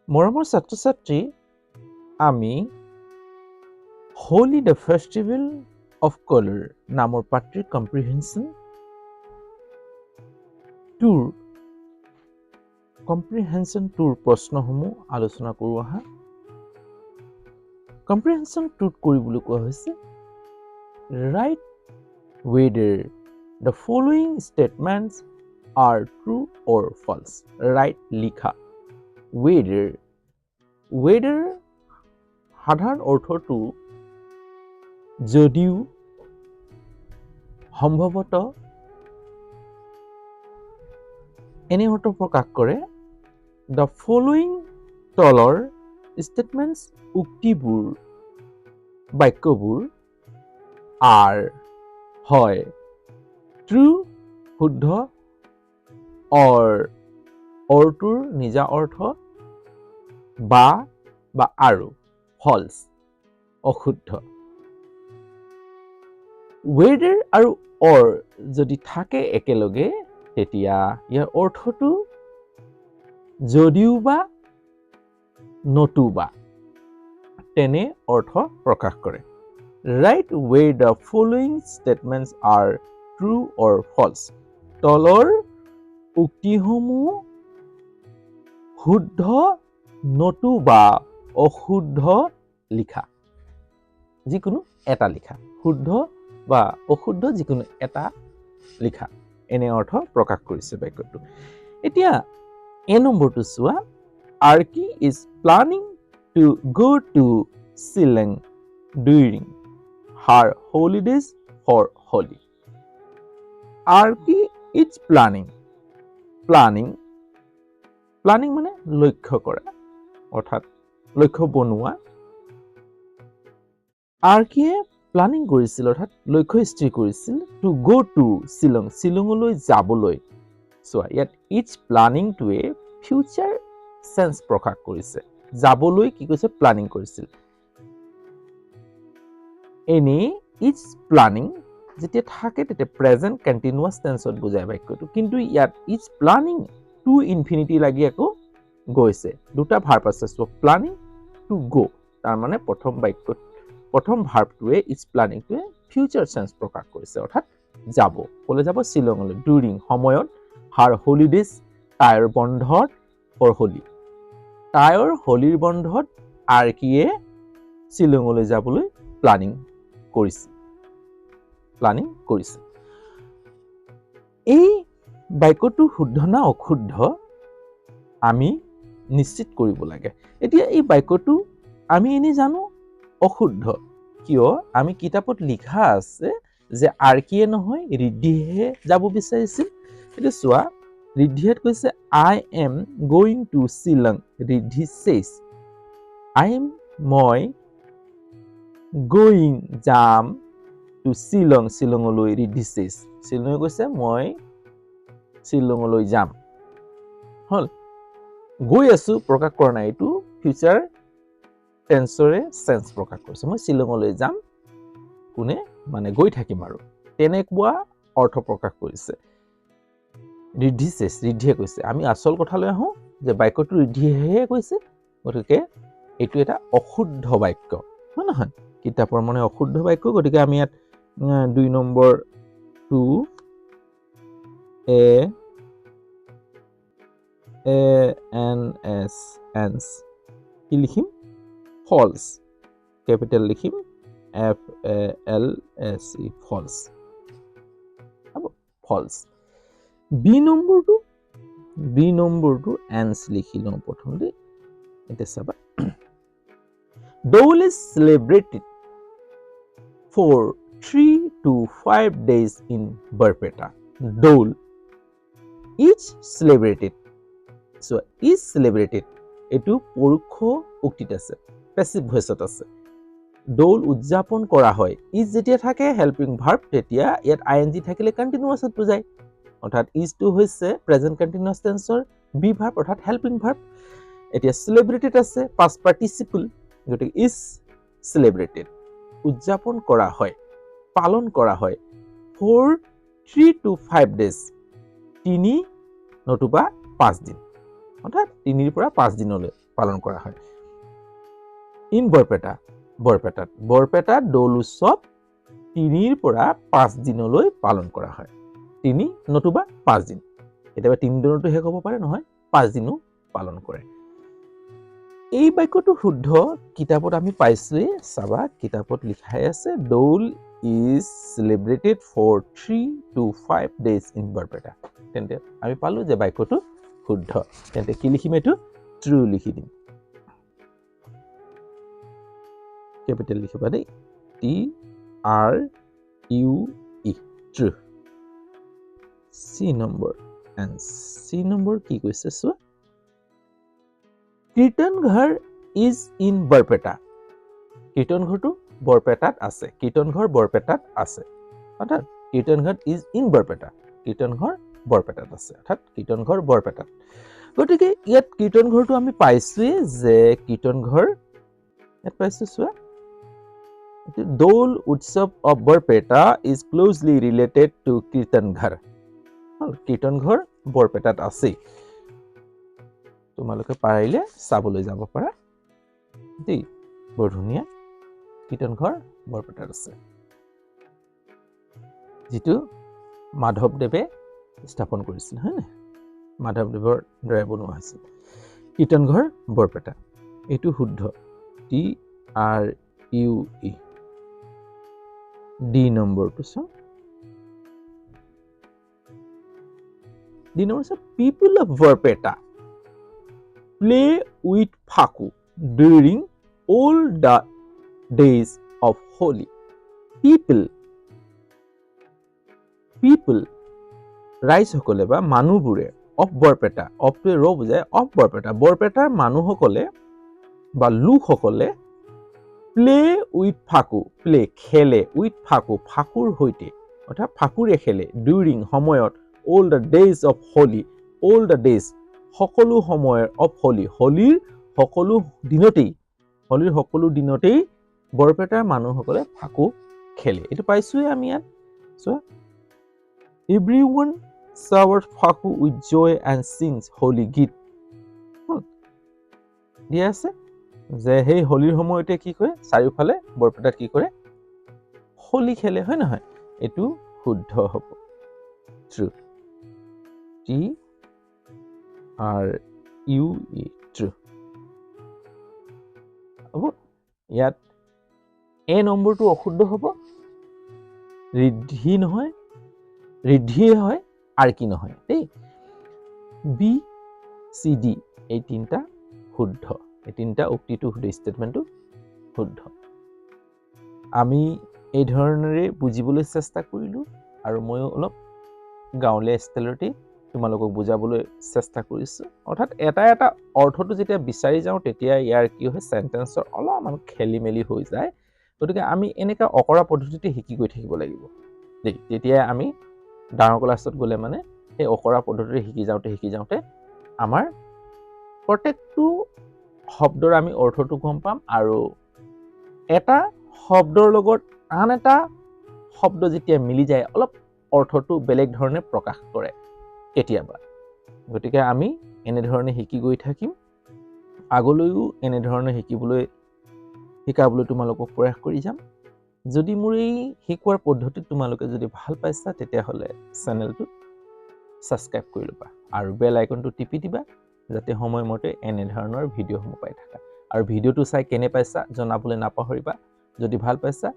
মৰমৰ ছাত্ৰ-ছাত্ৰী, আমি Holi the festival of colour নামৰ পাঠটিৰ কম্প্ৰিহেনশ্যন টুৰ প্ৰশ্নসমূহ আলোচনা কৰোঁ আহা। কম্প্ৰিহেনশ্যন টুত কৰিবলৈ কোৱা হৈছে right whether the following statements are true or false. Right লিখা। whether সাধাৰণ অৰ্থটো যদিও, সম্ভৱতঃ এনে অৰ্থ প্ৰকাশ কৰে। The following তলৰ statements উক্তিবোৰ বাক্যবোৰ are হয় true শুদ্ধ অৰটোৰ নিজা অৰ্থ বা আৰু false অশুদ্ধ। whether আৰু or যদি থাকে একেলগে তেতিয়া ইয়াৰ অৰ্থটো যদিও বা নতুবা তেনে অৰ্থ প্ৰকাশ কৰে। Write where the following statements are true or false. তলৰ উক্তিসমূহ শুদ্ধ নতুবা অশুদ্ধ লিখা। যিকোনো এটা লিখা। শুদ্ধ বা অশুদ্ধ যিকোনো এটা লিখা। এনে অৰ্থ প্ৰকাশ কৰিছে বাক্যটো। এতিয়া এ নম্বৰটো চোৱা। Arki is planning to go to Shillong during her holidays for Holi. Arki is planning মানে লক্ষ্য কৰা অৰ্থাৎ লক্ষ্য বনোৱা। আৰ্কিয়ে প্লানিং কৰিছিল অৰ্থাৎ লক্ষ্য স্থিৰ কৰিছিল টু গো টু শ্বিলং শ্বিলঙলৈ যাবলৈ। চোৱা ইয়াত ইটছ প্লানিংটোৱে ফিউচাৰ চেন্স প্ৰকাশ কৰিছে। যাবলৈ কি কৈছে প্লানিং কৰিছিল। এনেই ইটছ প্লানিং যেতিয়া থাকে তেতিয়া প্ৰেজেন্ট কণ্টিনিউয়াছ টেন্সত বুজায় বাক্যটো, কিন্তু ইয়াত ইটছ প্লানিং টু ইনফিনিটি লাগি আকৌ গৈছে। দুটা ভাৰ্ব আছে। চ' প্লানিং টু গো তাৰ মানে প্ৰথম ভাৰ্বটোৱে ইটছ প্লানিংটোৱে ফিউচাৰ চেন্স প্ৰকাশ কৰিছে অৰ্থাৎ যাব। ক'লে যাব? শ্বিলঙলৈ। ডুৰিং সময়ত, হাৰ হলিডেজ তাইৰ বন্ধত, ফৰ হোলী তাইৰ হোলীৰ বন্ধত আৰ্কিয়ে শ্বিলঙলৈ যাবলৈ প্লানিং কৰিছে। এই বাক্যটো শুদ্ধ না অশুদ্ধ আমি নিশ্চিত কৰিব লাগে। এতিয়া এই বাক্যটো আমি এনে জানো অশুদ্ধ, কিয় আমি কিতাপত লিখা আছে যে আৰ্কিয়ে নহয় ৰিদ্ধিহে যাব বিচাৰিছিল। এতিয়া চোৱা ৰিদ্ধিয়ে কৈছে I am going to Shillong. Riddhi says মই going যাম to Shillong শ্বিলঙলৈ। ৰিদ্ধি says শ্বিলঙে কৈছে মই শ্বিলঙলৈ যাম। হল গৈ আছো প্ৰকাশ কৰা নাই, এইটো ফিউচাৰ টেন্সৰে চেন্স প্ৰকাশ কৰিছে। মই শ্বিলঙলৈ যাম কোনে মানে গৈ থাকিম আৰু তেনেকুৱা অৰ্থ প্ৰকাশ কৰিছে। ৰিদ্ধি says ৰিদ্ধিয়ে কৈছে। আমি আচল কথালৈ আহোঁ যে বাক্যটো ৰিদ্ধিয়েহে কৈছে, গতিকে এইটো এটা অশুদ্ধ বাক্য হয় নহয়? কিতাপৰ মানে অশুদ্ধ বাক্য। গতিকে আমি ইয়াত 2 নম্বৰ টু ANS কি লিখিম? ফলছ। কেপিটেল লিখিম FALSE ফলছ। ফলছ। বি নম্বৰটো এন্স লিখি লওঁ প্ৰথমতে। এতিয়া চাবা Dole is celebrated for 3 to 5 days in Barpeta. Dole is celebrated. So is celebrated এটো পৰোক্ষ উক্তিত আছে, পেসিভ ভয়েসত আছে। দৌল উদযাপন কৰা হয়। ইজ যেতিয়া থাকে হেল্পিং ভাৰ্ব তেতিয়া ইয়াত আইএনজি থাকিলে কন্টিনিউয়াছত বুজায়। অৰ্থাৎ ইজটো হৈছে প্ৰেজেন্ট কন্টিনিউয়াছ টেন্সৰ বি ভাৰ্ব অৰ্থাৎ হেল্পিং ভাৰ্ব। এতিয়া সেলিব্ৰেটেড আছে পাষ্ট পাৰ্টিসিপল, গতিকে ইজ সেলিব্ৰেটেড উদযাপন কৰা হয়, পালন কৰা হয় ফৰ 3 to 5 days 3 নতুবা 5 দিন, অৰ্থাৎ 3 পৰা 5 দিনলৈ পালন কৰা হয় ইন বৰপেটাত দৌল উৎসৱ 3 পৰা 5 দিনলৈ পালন কৰা হয় 3 নতুবা 5 দিন কেতিয়াবা 3 দিনতো শেষ হ'ব পাৰে নহয় 5 দিনো পালন কৰে এই বাক্যটো শুদ্ধ কিতাপত আমি পাইছোৱে চাবা কিতাপত লিখাই আছে দৌল is celebrated for 3 to 5 days in Barpeta তেন্তে আমি পালো যে বাক্যটো শুদ্ধ তেন্তে কি লিখিম এটো ট্ৰু লিখি দিম ক্যাপিটাল লিখিবা দেই TRUE ট্ৰু C নম্বৰ কি কৈছে চোৱা কীৰ্তনঘৰ is in বৰপেটা কীৰ্তনঘৰটো বৰপেটাত আছে কীৰ্তনঘৰ বৰপেটাত আছে অৰ্থাৎ কীৰ্তনঘৰ is in বৰপেটা কীৰ্তনঘৰ বৰপেটাত আছে অৰ্থাৎ কীৰ্তনঘৰ বৰপেটাত গতিকে ইয়াত কীৰ্তনঘৰটো আমি পাইছোৱে যে কীৰ্তনঘৰ ইয়াত পাইছো চোৱা দৌল উৎসৱ of Barpeta is closely related to কীৰ্তনঘৰ কীৰ্তনঘৰ বৰপেটাত আছে তোমালোকে পাৰিলে চাবলৈ যাব পাৰা দেই বৰ ধুনীয়া কীৰ্তনঘৰ বৰপেটাত আছে যেটো মাধৱদেৱে স্থাপন কৰিছিল হয় না মাধৱদেৱৰ দ্বাৰা বনোৱা হৈছিল কীৰ্তনঘৰ বৰপেটা এইটো শুদ্ধ TRUE D নম্বৰটো চাওঁ D number is people of Barpeta play with Faku during all the days of Holi. People rise সকলে বা মানুহবোৰে of Barpeta of to ৰ বুজায় of Barpeta বৰপেটাৰ মানুহসকলে বা লোকসকলে play with Faku play খেলে with Faku ফাকুৰ হৈতে অৰ্থাৎ ফাকুৰে খেলে during সময়ত all the days of Holi all the days সকলো সময়ৰ of Holi হলিৰ সকলো দিনতেই বৰপেটাৰ মানুহসকলে ফাকু খেলে এটো পাইছোৱে আমি ইয়াত so everyone showers Faku with joy and sings holy গীত দিয়া আছে যে সেই হলিৰ সময়তে কি কৰে চাৰিওফালে বৰপেটাত কি কৰে হলি খেলে হয় নহয় এটো শুদ্ধ হ'ব ট্ৰু TRUE ট্ৰু হ'ব ইয়াত এ নম্বৰটো অশুদ্ধ হ'ব ঋদ্ধি নহয় ঋদ্ধিয়ে হয় আর কি নহয় দেই বি সি ডি এই তিনটা শুদ্ধ এই তিনটা উক্তিটো শুদ্ধ স্টেটমেন্টটো শুদ্ধ আমি এই ধৰণৰে বুজিবলৈ চেষ্টা কৰিলো আৰু মই অলপ গাঁৱলীয়া ষ্টাইলতে তোমালোকক বুজাবলৈ চেষ্টা কৰিছো অৰ্থাৎ এটা অৰ্থটো যেতিয়া বিচাৰি যাওঁ তেতিয়া ইয়াৰ কি হয় সেন্টেন্সৰ অলপমান খেলিমেলি হৈ যায় গতিকে আমি এনেকা অকৰা পদ্ধতিতে শিকি গৈ থাকিব লাগিব দেই তেতিয়া আমি ডাঙৰ ক্লাছত গলে মানে এই অকৰা পদ্ধতিতে শিকি যাওঁতে আমাৰ প্ৰত্যেকটো শব্দৰ আমি অৰ্থটো গম পাম আৰু এটা শব্দৰ লগত আন এটা শব্দ যেতিয়া মিলি যায় অলপ অৰ্থটো বেলেগ ধৰণে প্ৰকাশ কৰে কেতিয়াবা গতিকে আমি এনে ধৰণে শিকি গৈ থাকিম আগলৈও এনে ধৰণে শিকাবলৈ তোমালোকক প্ৰয়াস কৰি যাম যদি মোৰ এই শিকোৱাৰ পদ্ধতি তোমালোকে যদি ভাল পাইছা তেতিয়া হলে চেনেলটো সাবস্ক্ৰাইব কৰি লবা আৰু বেল আইকনটো টিপি দিবা যাতে সময়মতে এনে ধৰণৰ ভিডিঅ'সমূহ পাই থাকা আৰু ভিডিঅ'টো চাই কেনে পাইছা জনাবলৈ নাপাহৰিবা যদি ভাল পাইছা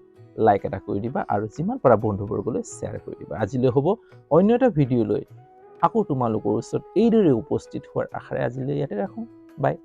লাইক এটা কৰি দিবা আৰু যিমান পাৰা বন্ধুবৰ্গলৈ শ্বেয়াৰ কৰি দিবা আজিলৈ হ'ব অন্য এটা ভিডিঅ' লৈ আকৌ তোমালোকৰ ওচৰত এইদৰে উপস্থিত হোৱাৰ আশাৰে আজিলৈ ইয়াতে ৰাখোঁ বাই